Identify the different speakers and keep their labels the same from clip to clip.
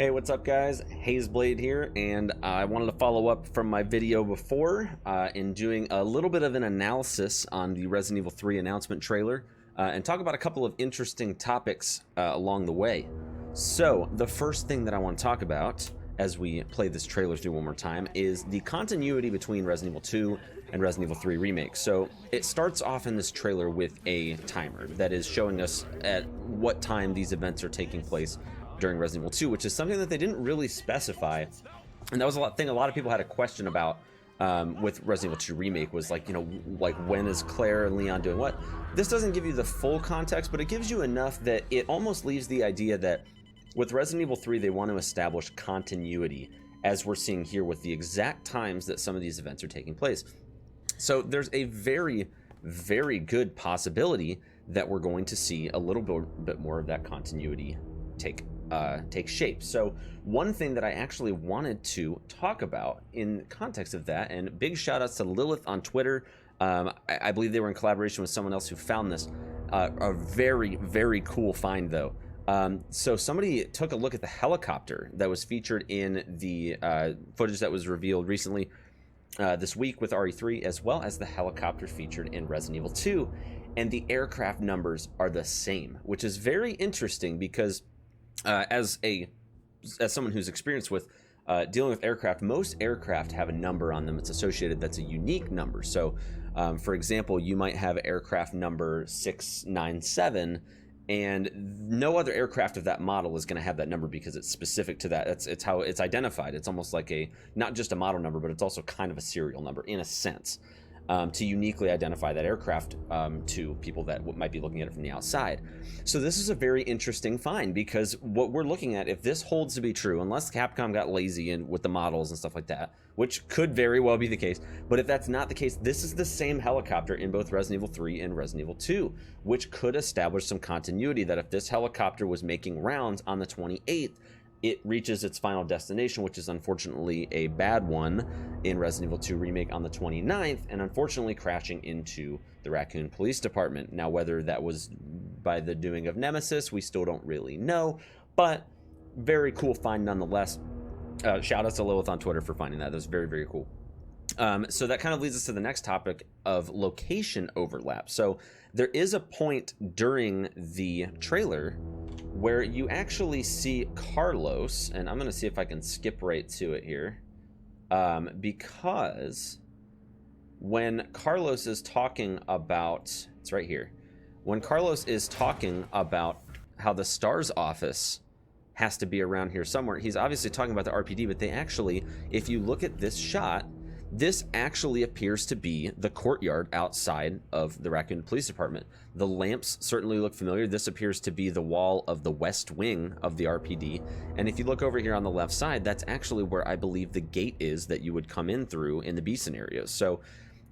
Speaker 1: Hey, what's up guys? Hazeblade here, and I wanted to follow up from my video before in doing a little bit of an analysis on the Resident Evil 3 announcement trailer and talk about a couple of interesting topics along the way. So, the first thing that I want to talk about as we play this trailer through one more time is the continuity between Resident Evil 2 and Resident Evil 3 Remake. So, it starts off in this trailer with a timer that is showing us at what time these events are taking place during Resident Evil 2, which is something that they didn't really specify, and that was a lot of people had a question about with Resident Evil 2 Remake, was like, like when is Claire and Leon doing what? This doesn't give you the full context, but it gives you enough that it almost leaves the idea that with Resident Evil 3 they want to establish continuity, as we're seeing here with the exact times that some of these events are taking place. So there's a very, very good possibility that we're going to see a little bit more of that continuity take shape. So one thing that I actually wanted to talk about in context of that, and big shout outs to Lilith on Twitter, I believe they were in collaboration with someone else who found this, a very, very cool find though. So somebody took a look at the helicopter that was featured in the footage that was revealed recently this week with RE3, as well as the helicopter featured in Resident Evil 2, and the aircraft numbers are the same, which is very interesting because as someone who's experienced with dealing with aircraft, most aircraft have a number on them that's associated that's a unique number. So for example, you might have aircraft number 697 and no other aircraft of that model is going to have that number because it's specific to that. It's how it's identified. It's almost like not just a model number, but it's also kind of a serial number in a sense, to uniquely identify that aircraft to people that might be looking at it from the outside. So this is a very interesting find, because what we're looking at, if this holds to be true, unless Capcom got lazy with the models and stuff like that, which could very well be the case, but if that's not the case, this is the same helicopter in both Resident Evil 3 and Resident Evil 2, which could establish some continuity, that if this helicopter was making rounds on the 28th, it reaches its final destination, which is unfortunately a bad one in Resident Evil 2 Remake on the 29th, and unfortunately crashing into the Raccoon Police Department. Now, whether that was by the doing of Nemesis, we still don't really know, but very cool find nonetheless. Shout out to Lilith on Twitter for finding that. That was very, very cool. So that kind of leads us to the next topic of location overlap. So there is a point during the trailer where you actually see Carlos, and I'm going to see if I can skip right to it here, because when Carlos is talking about, it's right here, when Carlos is talking about how the STARS office has to be around here somewhere, he's obviously talking about the RPD, but they actually, if you look at this shot, this actually appears to be the courtyard outside of the Raccoon Police Department. The lamps certainly look familiar. This appears to be the wall of the west wing of the RPD. And if you look over here on the left side, that's actually where I believe the gate is that you would come in through in the B scenarios. So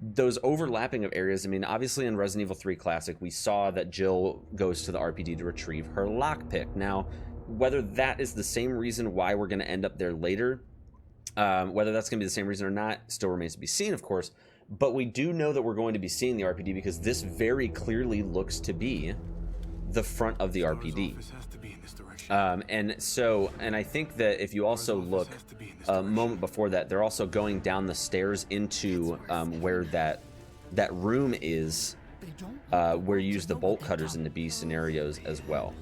Speaker 1: those overlapping of areas, I mean, obviously in Resident Evil 3 Classic, we saw that Jill goes to the RPD to retrieve her lockpick. Now, whether that is the same reason why we're going to end up there later, whether that's going to be the same reason or not still remains to be seen, of course, but we do know that we're going to be seeing the RPD because this very clearly looks to be the front of the RPD. And I think that if you also look a moment before that, they're also going down the stairs into where that room is, where you use the bolt cutters in the B scenarios as well.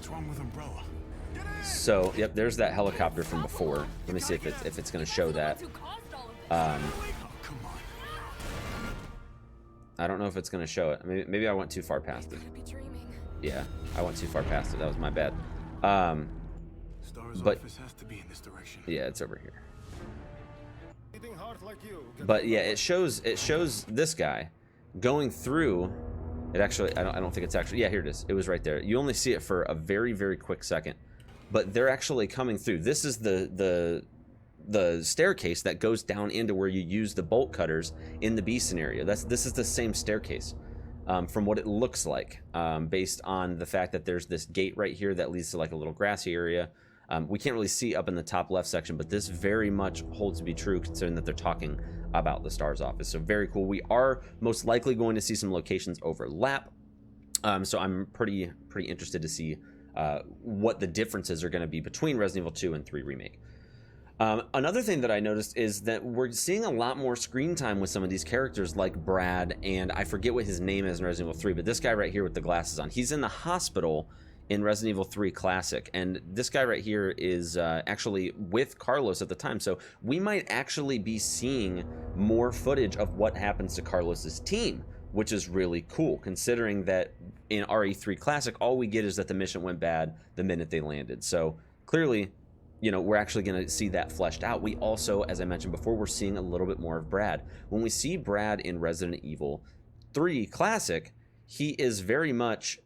Speaker 1: So, yep, there's that helicopter from before. Let me see if it's going to show that. I don't know if it's going to show it. Maybe I went too far past it. Yeah, I went too far past it. That was my bad. But yeah, it's over here. But yeah, it shows this guy going through. It actually, I don't think it's actually. Yeah, here it is. It was right there. You only see it for a very, very quick second. But they're actually coming through. This is the staircase that goes down into where you use the bolt cutters in the B scenario. This is the same staircase from what it looks like, based on the fact that there's this gate right here that leads to like a little grassy area. We can't really see up in the top left section, but this very much holds to be true considering that they're talking about the STARS office. So very cool. We are most likely going to see some locations overlap. So I'm pretty interested to see what the differences are going to be between Resident Evil 2 and 3 Remake. Another thing that I noticed is that we're seeing a lot more screen time with some of these characters like Brad, and I forget what his name is in Resident Evil 3, but this guy right here with the glasses on, he's in the hospital in Resident Evil 3 Classic, and this guy right here is actually with Carlos at the time, so we might actually be seeing more footage of what happens to Carlos's team, which is really cool, considering that in RE3 Classic, all we get is that the mission went bad the minute they landed. So clearly, you know, we're actually going to see that fleshed out. We also, as I mentioned before, we're seeing a little bit more of Brad. When we see Brad in Resident Evil 3 Classic, he is very much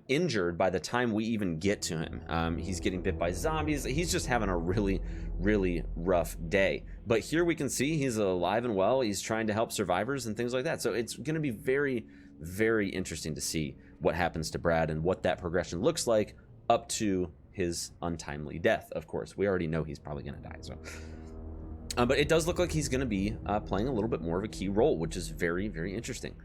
Speaker 1: injured by the time we even get to him. He's getting bit by zombies. He's just having a really, really rough day. But here we can see he's alive and well. He's trying to help survivors and things like that. So it's going to be very, very interesting to see what happens to Brad and what that progression looks like up to his untimely death. Of course, we already know he's probably going to die. So, but it does look like he's going to be playing a little bit more of a key role, which is very, very interesting.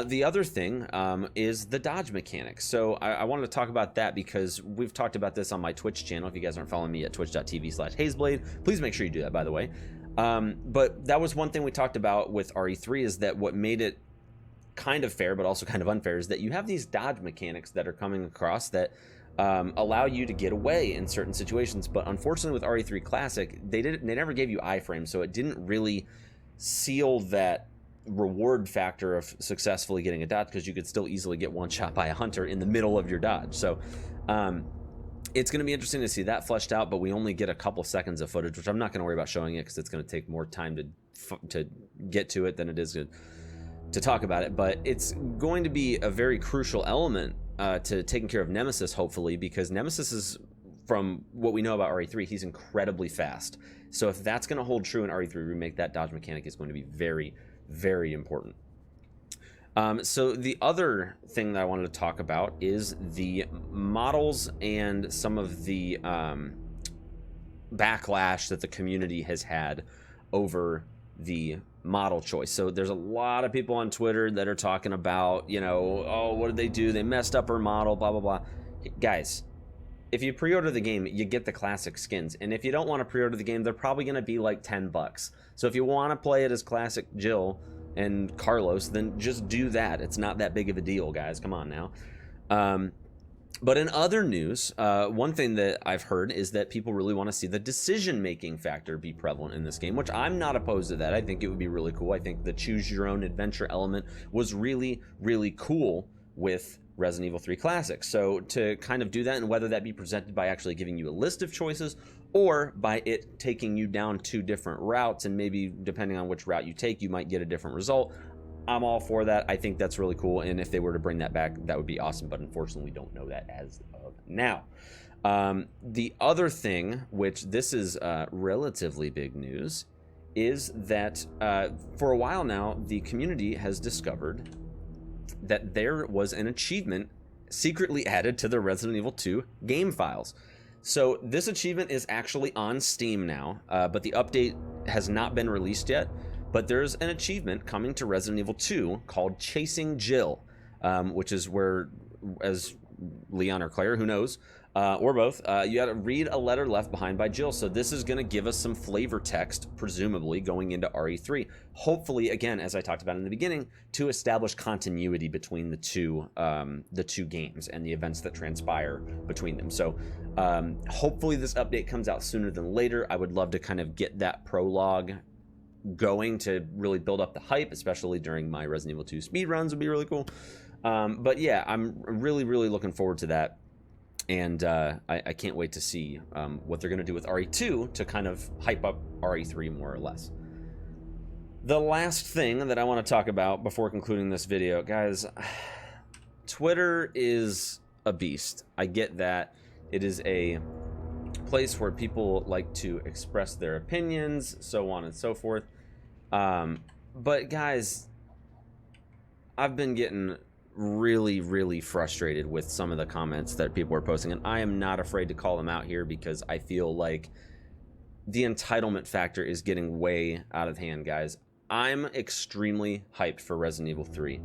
Speaker 1: The other thing is the dodge mechanics. So I wanted to talk about that because we've talked about this on my Twitch channel. If you guys aren't following me at twitch.tv/Hazeblade, please make sure you do that, by the way. But that was one thing we talked about with RE3, is that what made it kind of fair, but also kind of unfair, is that you have these dodge mechanics that are coming across that allow you to get away in certain situations. But unfortunately with RE3 Classic, they never gave you iframes, so it didn't really seal that reward factor of successfully getting a dodge, because you could still easily get one shot by a hunter in the middle of your dodge. So it's going to be interesting to see that fleshed out, but we only get a couple seconds of footage, which I'm not going to worry about showing it because it's going to take more time to get to it than it is to talk about it. But it's going to be a very crucial element to taking care of Nemesis, hopefully, because Nemesis is, from what we know about RE3, he's incredibly fast. So if that's going to hold true in RE3 Remake, that dodge mechanic is going to be very, very important. So the other thing that I wanted to talk about is the models and some of the backlash that the community has had over the model choice. So there's a lot of people on Twitter that are talking about, you know, oh, what did they do? They messed up her model, blah, blah, blah. Guys, if you pre-order the game, you get the classic skins. And if you don't want to pre-order the game, they're probably going to be like $10. So if you want to play it as classic Jill and Carlos, then just do that. It's not that big of a deal, guys. Come on now. But in other news, one thing that I've heard is that people really want to see the decision-making factor be prevalent in this game, which I'm not opposed to that. I think it would be really cool. I think the choose-your-own-adventure element was really, really cool with Resident Evil 3 Classic. So to kind of do that, and whether that be presented by actually giving you a list of choices or by it taking you down 2 different routes, and maybe depending on which route you take, you might get a different result, I'm all for that. I think that's really cool, and if they were to bring that back, that would be awesome, but unfortunately we don't know that as of now. The other thing, which this is relatively big news, is that for a while now, the community has discovered that there was an achievement secretly added to the Resident Evil 2 game files. So this achievement is actually on Steam now, but the update has not been released yet. But there's an achievement coming to Resident Evil 2 called Chasing Jill, which is where, as Leon or Claire, who knows, or both, you got to read a letter left behind by Jill. So this is going to give us some flavor text, presumably, going into RE3. Hopefully, again, as I talked about in the beginning, to establish continuity between the two games and the events that transpire between them. So hopefully this update comes out sooner than later. I would love to kind of get that prologue going to really build up the hype, especially during my Resident Evil 2 speedruns would be really cool. But yeah, I'm really, really looking forward to that. And I can't wait to see what they're going to do with RE2 to kind of hype up RE3 more or less. The last thing that I want to talk about before concluding this video, guys, Twitter is a beast. I get that. It is a place where people like to express their opinions, so on and so forth. But guys, I've been getting really, really frustrated with some of the comments that people are posting, and I am not afraid to call them out here because I feel like the entitlement factor is getting way out of hand, guys. I'm extremely hyped for Resident Evil 3,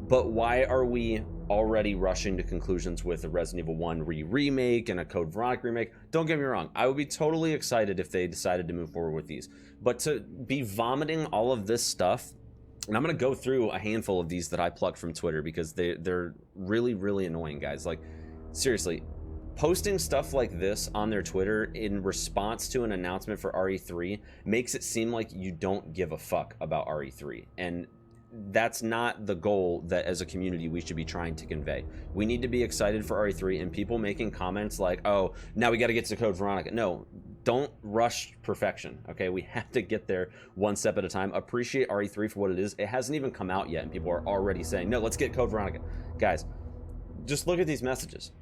Speaker 1: But why are we already rushing to conclusions with a Resident Evil 1 remake and a Code Veronica remake? Don't get me wrong, I would be totally excited if they decided to move forward with these. But to be vomiting all of this stuff, and I'm going to go through a handful of these that I plucked from Twitter because they're really, really annoying, guys. Like, seriously, posting stuff like this on their Twitter in response to an announcement for RE3 makes it seem like you don't give a fuck about RE3. And that's not the goal that as a community we should be trying to convey. We need to be excited for RE3, and people making comments like, oh, now we got to get to Code Veronica. No, don't rush perfection, okay? We have to get there one step at a time. Appreciate RE3 for what it is. It hasn't even come out yet, and people are already saying, no, let's get Code Veronica. Guys, just look at these messages.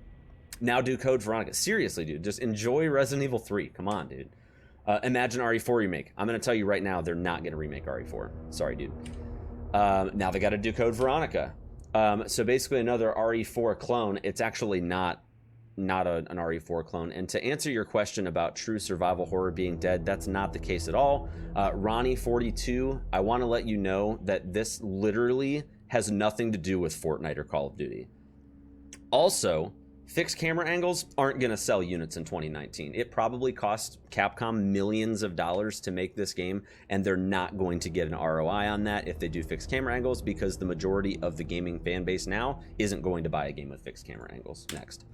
Speaker 1: Now do Code Veronica. Seriously, dude, just enjoy Resident Evil 3. Come on, dude. Imagine RE4 remake. I'm going to tell you right now, they're not going to remake RE4. Sorry, dude. Now they got to do Code Veronica. So basically another RE4 clone. It's actually not an RE4 clone. And to answer your question about true survival horror being dead, that's not the case at all. Ronnie42, I want to let you know that this literally has nothing to do with Fortnite or Call of Duty. Also, fixed camera angles aren't going to sell units in 2019. It probably cost Capcom millions of dollars to make this game, and they're not going to get an ROI on that if they do fixed camera angles, because the majority of the gaming fan base now isn't going to buy a game with fixed camera angles. Next.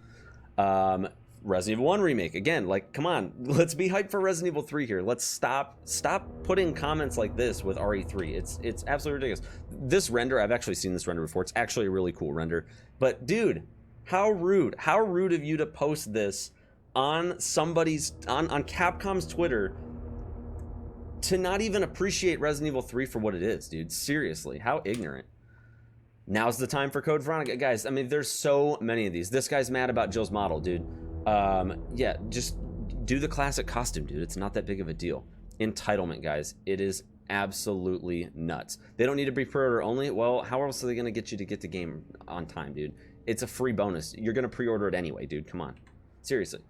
Speaker 1: Resident Evil 1 remake. Again, like, come on. Let's be hyped for Resident Evil 3 here. Let's stop putting comments like this with RE3. It's absolutely ridiculous. This render, I've actually seen this render before. It's actually a really cool render. But, dude, how rude of you to post this on on Capcom's Twitter to not even appreciate Resident Evil 3 for what it is, dude. Seriously, how ignorant. Now's the time for Code Veronica. Guys, I mean, there's so many of these. This guy's mad about Jill's model, dude. Yeah, just do the classic costume, dude. It's not that big of a deal. Entitlement, guys. It is absolutely nuts. They don't need to be pre-order only. Well, how else are they going to get you to get the game on time, dude? It's a free bonus. You're going to pre-order it anyway, dude. Come on. Seriously.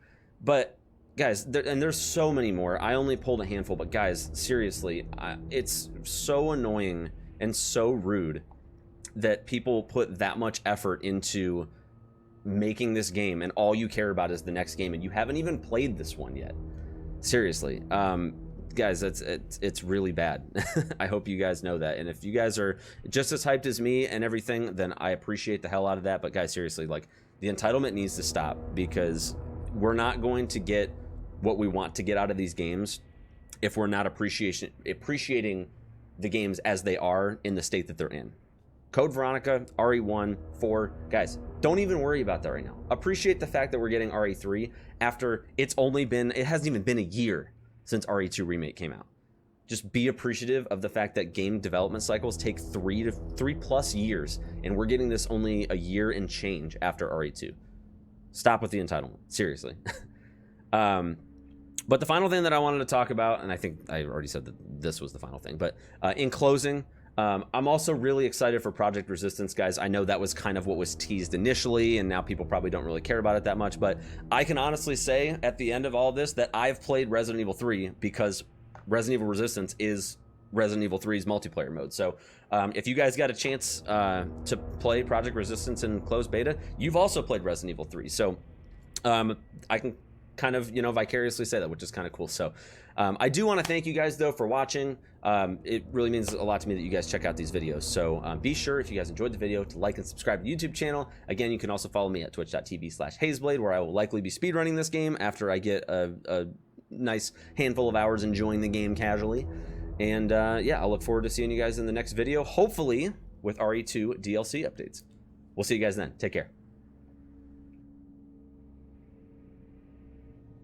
Speaker 1: But, guys, there's so many more. I only pulled a handful, but, guys, seriously, it's so annoying and so rude that people put that much effort into making this game, and all you care about is the next game, and you haven't even played this one yet. Seriously. Guys, it's really bad. I hope you guys know that. And if you guys are just as hyped as me and everything, then I appreciate the hell out of that. But guys, seriously, like, the entitlement needs to stop, because we're not going to get what we want to get out of these games if we're not appreciating the games as they are in the state that they're in. Code Veronica, RE1, 4, guys, don't even worry about that right now. Appreciate the fact that we're getting RE3 after it hasn't even been a year since RE2 remake came out. Just be appreciative of the fact that game development cycles take 3+ years, and we're getting this only a year and change after RE2. Stop with the entitlement, seriously. But the final thing that I wanted to talk about, and I think I already said that this was the final thing, but in closing, I'm also really excited for Project Resistance, guys. I know that was kind of what was teased initially, and now people probably don't really care about it that much, but I can honestly say at the end of all this that I've played Resident Evil 3 because Resident Evil Resistance is Resident Evil 3's multiplayer mode. So if you guys got a chance to play Project Resistance in closed beta, you've also played Resident Evil 3. So I can kind of, vicariously say that, which is kind of cool. So I do want to thank you guys, though, for watching. It really means a lot to me that you guys check out these videos. So be sure, if you guys enjoyed the video, to like and subscribe to the YouTube channel. Again, you can also follow me at twitch.tv/HazeBlade, where I will likely be speedrunning this game after I get a nice handful of hours enjoying the game casually. And yeah, I'll look forward to seeing you guys in the next video, hopefully with RE2 DLC updates. We'll see you guys then. Take care.